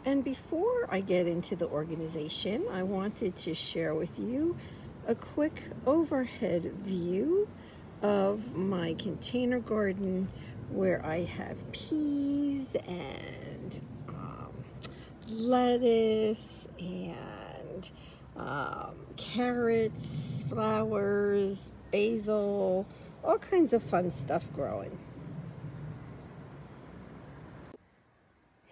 And before I get into the organization, I wanted to share with you a quick overhead view of my container garden where I have peas and lettuce and carrots, flowers, basil, all kinds of fun stuff growing.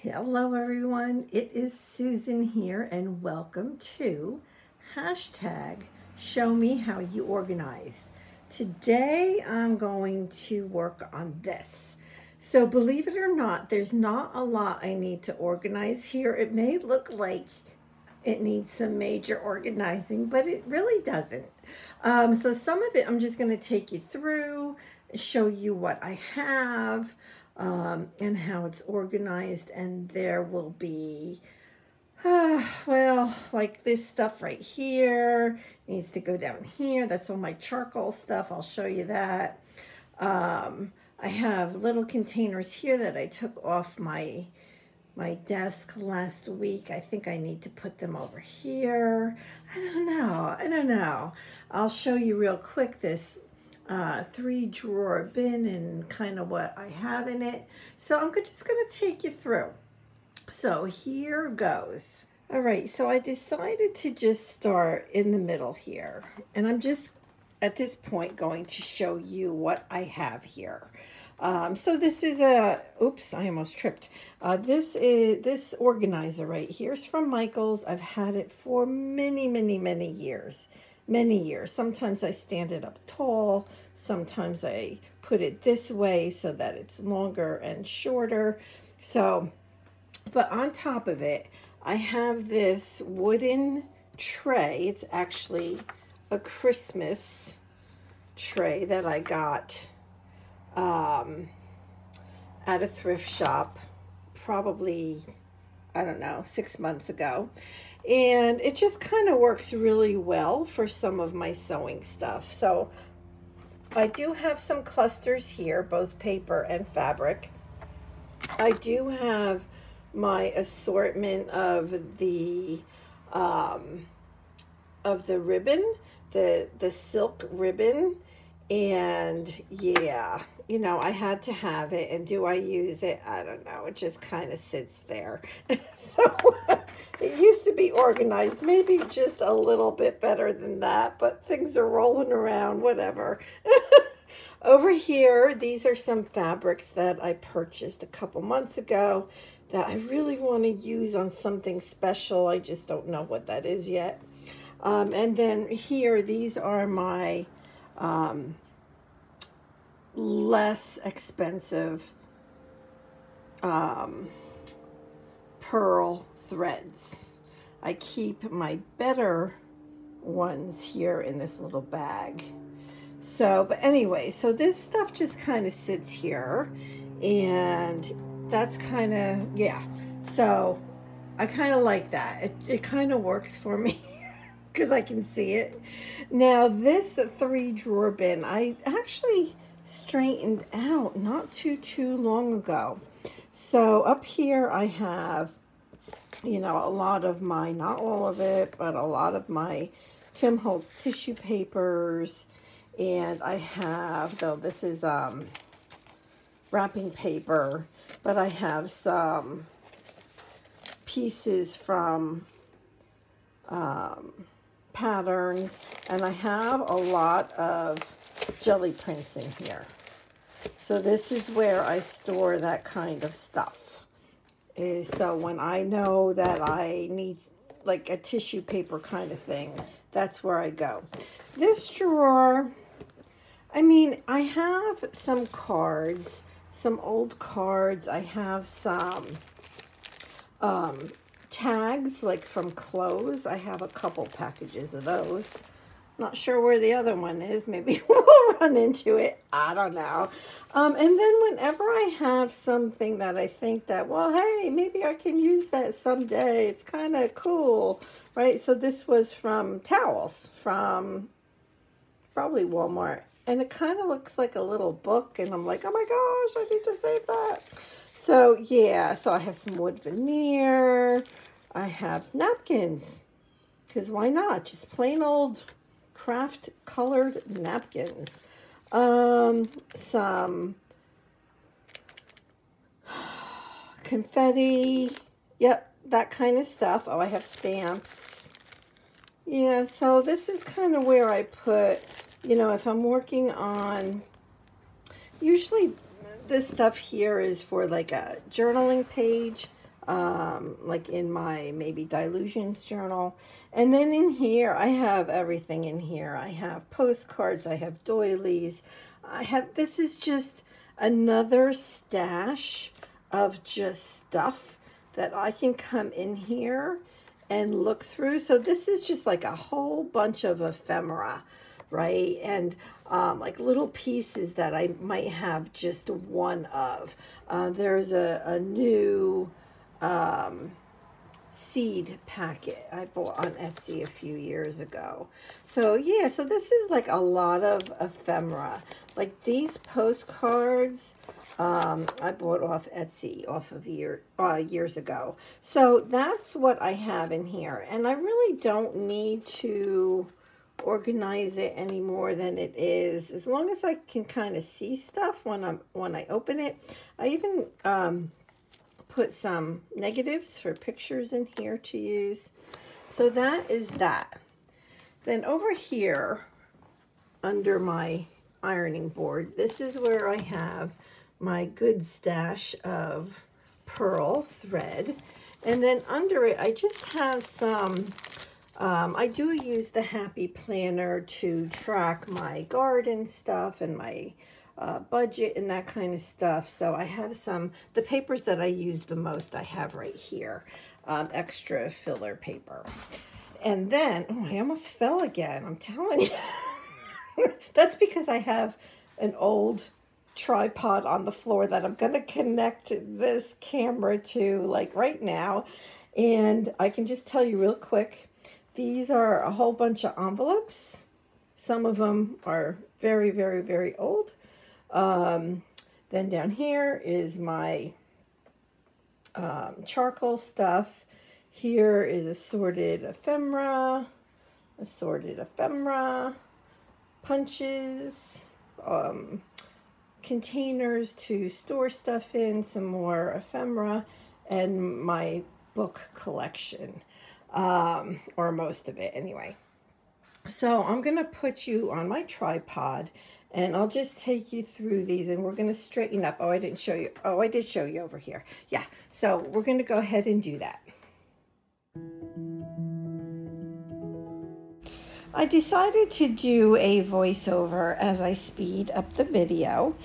Hello everyone, it is Susan here and welcome to hashtag Show Me How You Organize. Today I'm going to work on this. So believe it or not, there's not a lot I need to organize here. It may look like it needs some major organizing, but it really doesn't. So some of it I'm just going to take you through, show you what I have, and how it's organized, and there will be well, like this stuff right here needs to go down here. That's all my charcoal stuff. I'll show you that. I have little containers here that I took off my desk last week. I think I need to put them over here. I don't know. I'll show you real quick this 3-drawer bin and kind of what I have in it. So I'm just going to take you through. So here goes. All right, so I decided to just start in the middle here. And I'm just at this point going to show you what I have here. So this is oops, I almost tripped. This organizer right here is from Michael's. I've had it for many years. Sometimes I stand it up tall. Sometimes I put it this way so that it's longer and shorter. So, but on top of it, I have this wooden tray. It's actually a Christmas tray that I got at a thrift shop probably, I don't know, 6 months ago. And it just kind of works really well for some of my sewing stuff. So I do have some clusters here, both paper and fabric. I do have my assortment of the ribbon, the silk ribbon. And yeah, you know, I had to have it. And do I use it? I don't know. It just kind of sits there. So it used to be organized, maybe just a little bit better than that, but things are rolling around, whatever. Over here, these are some fabrics that I purchased a couple months ago that I really want to use on something special. I just don't know what that is yet. And then here, these are my less expensive pearl threads. I keep my better ones here in this little bag. So, but anyway, so this stuff just kind of sits here, and that's kind of, yeah. So I kind of like that. It kind of works for me because I can see it. Now this 3-drawer bin, I actually straightened out not too long ago. So up here I have, you know, a lot of my, not all of it, but a lot of my Tim Holtz tissue papers. And I have, though this is wrapping paper, but I have some pieces from patterns, and I have a lot of jelly prints in here. So this is where I store that kind of stuff. So when I know that I need like a tissue paper kind of thing, that's where I go. This drawer, I mean, I have some cards, some old cards. I have some tags, like from clothes. I have a couple packages of those. Not sure where the other one is. Maybe we'll run into it. I don't know. And then whenever I have something that I think that, well, hey, maybe I can use that someday. It's kind of cool, right? So this was from towels from probably Walmart. And it kind of looks like a little book. And I'm like, oh my gosh, I need to save that. So yeah, so I have some wood veneer. I have napkins, because why not? Just plain old craft colored napkins. Some confetti. Yep, that kind of stuff. Oh, I have stamps. Yeah, so this is kind of where I put, you know, if I'm working on, usually this stuff here is for like a journaling page, like in my maybe Dilutions journal. And then in here, I have everything in here. I have postcards, I have doilies. This is just another stash of just stuff that I can come in here and look through. So this is just like a whole bunch of ephemera, right? And like little pieces that I might have just one of. There's a new seed packet I bought on Etsy a few years ago. So yeah, so this is like a lot of ephemera. Like these postcards, I bought off Etsy years ago. So that's what I have in here. And I really don't need to organize it any more than it is, as long as I can kind of see stuff when I open it. I even put some negatives for pictures in here to use. So that is that. Then over here under my ironing board, this is where I have my good stash of pearl thread. And then under it, I just have some, I do use the Happy Planner to track my garden stuff and my budget and that kind of stuff. So I have the papers that I use the most, I have right here, extra filler paper. And then, oh, I almost fell again, I'm telling you. That's because I have an old tripod on the floor that I'm going to connect this camera to like right now. And I can just tell you real quick, these are a whole bunch of envelopes. Some of them are very, very, very old. Then down here is my charcoal stuff. Here is assorted ephemera, punches, containers to store stuff in, some more ephemera, and my book collection, or most of it anyway. So I'm going to put you on my tripod, and I'll just take you through these, and we're going to straighten up. Oh, I didn't show you. Oh, I did show you over here. Yeah, so we're going to go ahead and do that. I decided to do a voiceover as I speed up the video.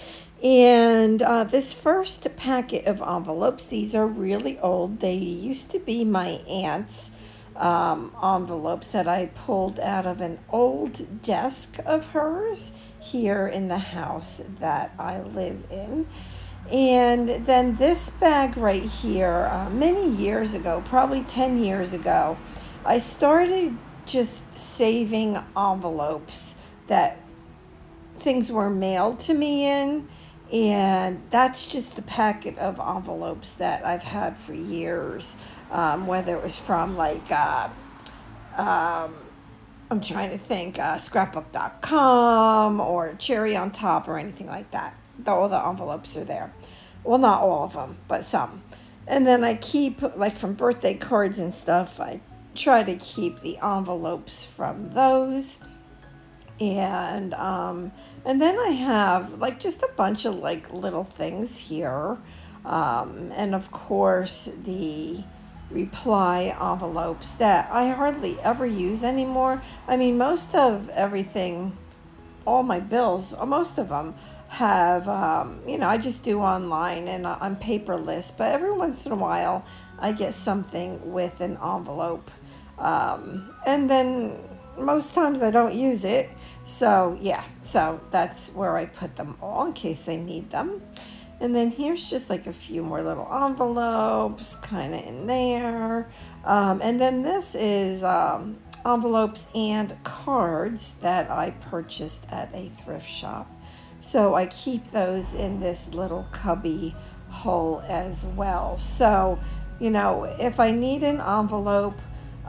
And this first packet of envelopes, these are really old. They used to be my aunt's envelopes that I pulled out of an old desk of hers here in the house that I live in. And then this bag right here, many years ago, probably 10 years ago, I started just saving envelopes that things were mailed to me in, and that's just the packet of envelopes that I've had for years, whether it was from like I'm trying to think, scrapbook.com or Cherry on Top or anything like that. All the envelopes are there. Well, not all of them, but some. And then I keep, like from birthday cards and stuff, I try to keep the envelopes from those. And then I have like just a bunch of like little things here. And of course the reply envelopes that I hardly ever use anymore. I mean, most of everything, all my bills, most of them have, you know, I just do online and I'm paperless, but every once in a while I get something with an envelope. And then most times I don't use it. So yeah, so that's where I put them all in case I need them. And then here's just like a few more little envelopes kind of in there. And then this is envelopes and cards that I purchased at a thrift shop. So I keep those in this little cubby hole as well. So, you know, if I need an envelope,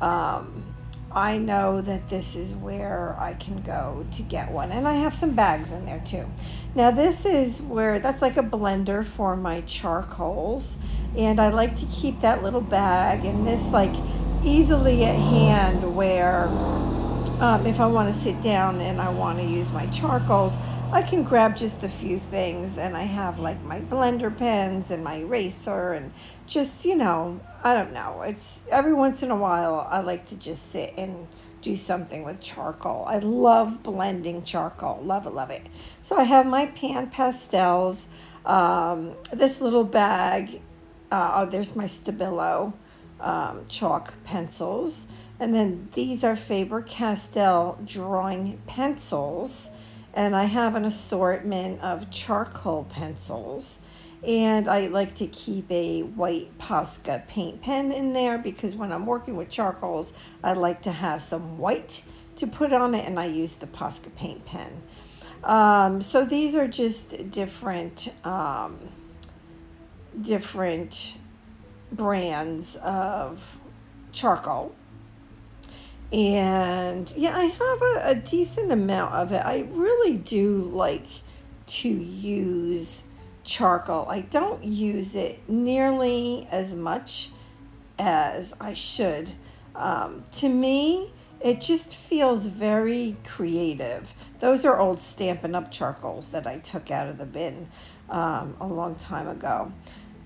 I know that this is where I can go to get one. And I have some bags in there too. Now this is where, that's like a blender for my charcoals. And I like to keep that little bag and this like easily at hand where if I want to sit down and I want to use my charcoals, I can grab just a few things, and I have like my blender pens and my eraser and just, you know, I don't know. It's every once in a while I like to just sit and do something with charcoal. I love blending charcoal. Love it, love it. So I have my pan pastels, this little bag. There's my Stabilo chalk pencils. And then these are Faber-Castell drawing pencils. And I have an assortment of charcoal pencils. And I like to keep a white Posca paint pen in there because when I'm working with charcoals, I like to have some white to put on it, and I use the Posca paint pen. So these are just different brands of charcoal. And yeah, I have a decent amount of it. I really do like to use charcoal. I don't use it nearly as much as I should. To me, it just feels very creative. Those are old Stampin' Up! Charcoals that I took out of the bin a long time ago.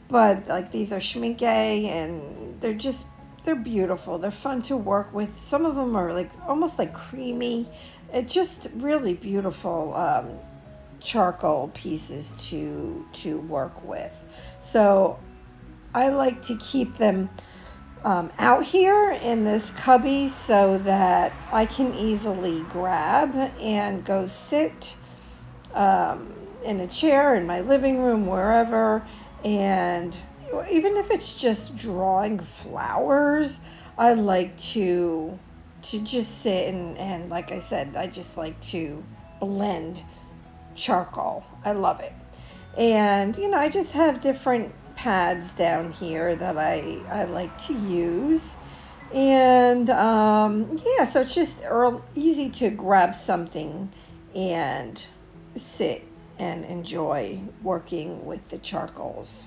But like these are Schmincke, and they're beautiful. They're fun to work with. Some of them are like almost like creamy. It's just really beautiful charcoal pieces to work with. So I like to keep them out here in this cubby so that I can easily grab and go sit in a chair in my living room, wherever. And even if it's just drawing flowers, I like to just sit and like I said, I just like to blend charcoal. I love it. And you know, I just have different pads down here that I like to use. And yeah, so it's just easy to grab something and sit and enjoy working with the charcoals.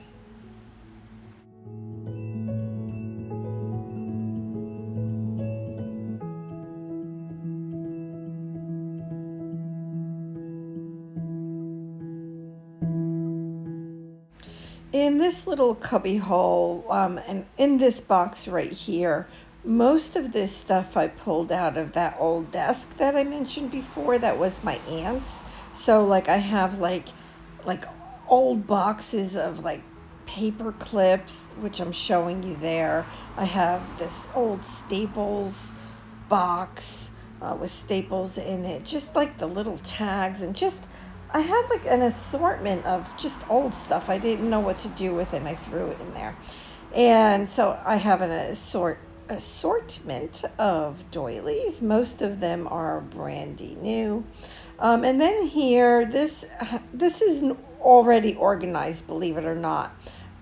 In this little cubby hole, and in this box right here, most of this stuff I pulled out of that old desk that I mentioned before. That was my aunt's. So like I have like old boxes of like paper clips, which I'm showing you there. I have this old Staples box with staples in it, just like the little tags, and just I had like an assortment of just old stuff. I didn't know what to do with it, and I threw it in there. And so I have an assortment of doilies. Most of them are brandy new. And then here, this is already organized, believe it or not.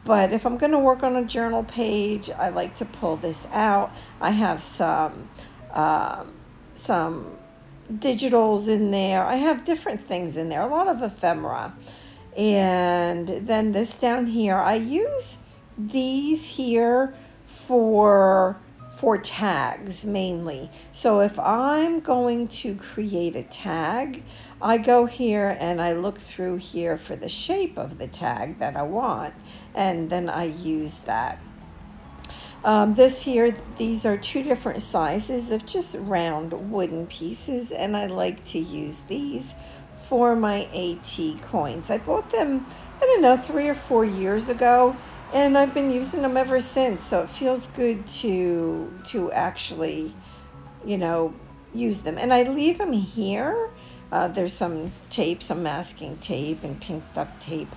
But if I'm going to work on a journal page, I like to pull this out. I have some digitals in there. I have different things in there, a lot of ephemera. And then this down here, I use these here for tags mainly. So if I'm going to create a tag, I go here and I look through here for the shape of the tag that I want, and then I use that. This here, these are two different sizes of just round wooden pieces, and I like to use these for my AT coins. I bought them, I don't know, 3 or 4 years ago, and I've been using them ever since. So it feels good to actually, you know, use them. And I leave them here. There's some tape, some masking tape and pink duct tape.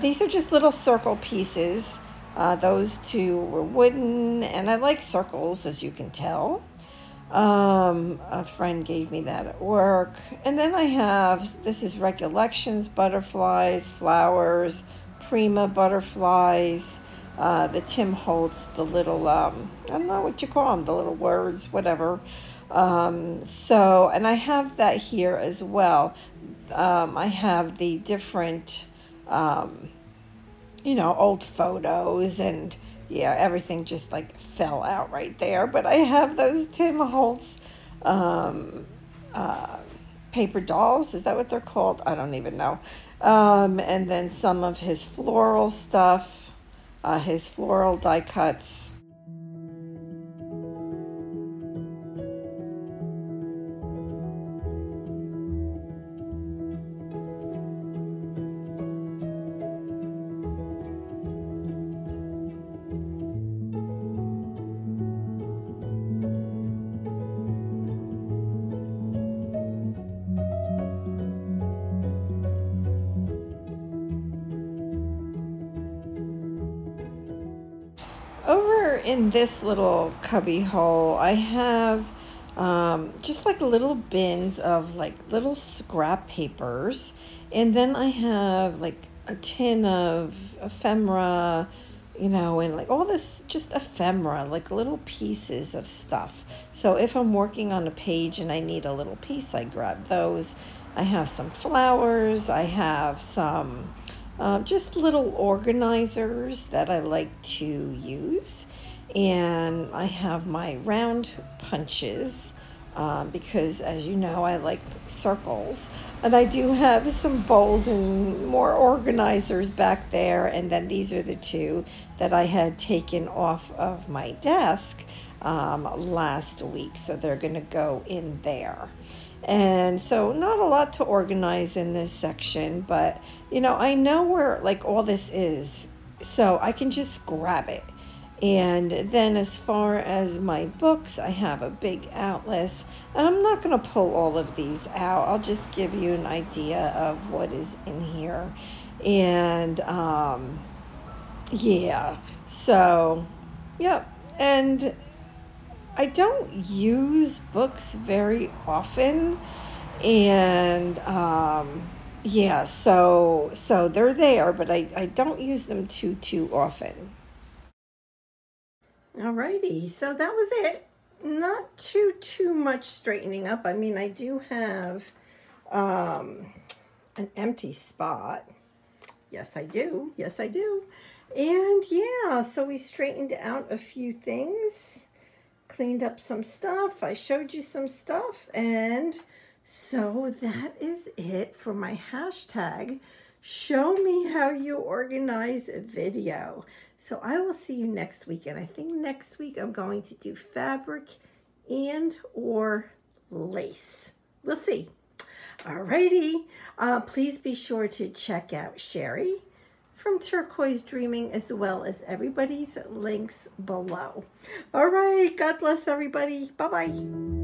These are just little circle pieces. Those two were wooden, and I like circles, as you can tell. A friend gave me that at work. And then I have, this is recollections, butterflies, flowers, Prima butterflies, the Tim Holtz, the little, I don't know what you call them, the little words, whatever. So, and I have that here as well. I have the different, you know, old photos, and yeah, everything just like fell out right there. But I have those Tim Holtz paper dolls. Is that what they're called? I don't even know. And then some of his floral stuff, his floral die cuts. Over in this little cubby hole, I have just like little bins of like little scrap papers. And then I have like a tin of ephemera, you know, and like all this just ephemera, like little pieces of stuff. So if I'm working on a page and I need a little piece, I grab those. I have some flowers. I have some just little organizers that I like to use. And I have my round punches because, as you know, I like circles. And I do have some bowls and more organizers back there. And then these are the two that I had taken off of my desk last week. So they're going to go in there. And so not a lot to organize in this section, but you know, I know where like all this is, so I can just grab it. And then as far as my books, I have a big atlas, and I'm not going to pull all of these out. I'll just give you an idea of what is in here. And yeah, so yep. And I don't use books very often, and yeah, so they're there, but I don't use them too often. Alrighty, so that was it. Not too much straightening up. I mean, I do have an empty spot. Yes, I do. Yes, I do. And yeah, so we straightened out a few things. Cleaned up some stuff. I showed you some stuff, and so that is it for my hashtag show me how you organize a video. So I will see you next week, and I think next week I'm going to do fabric and or lace. We'll see. Alrighty, please be sure to check out Sheree from Turquoise Dreaming, as well as everybody's links below. All right, God bless everybody. Bye-bye.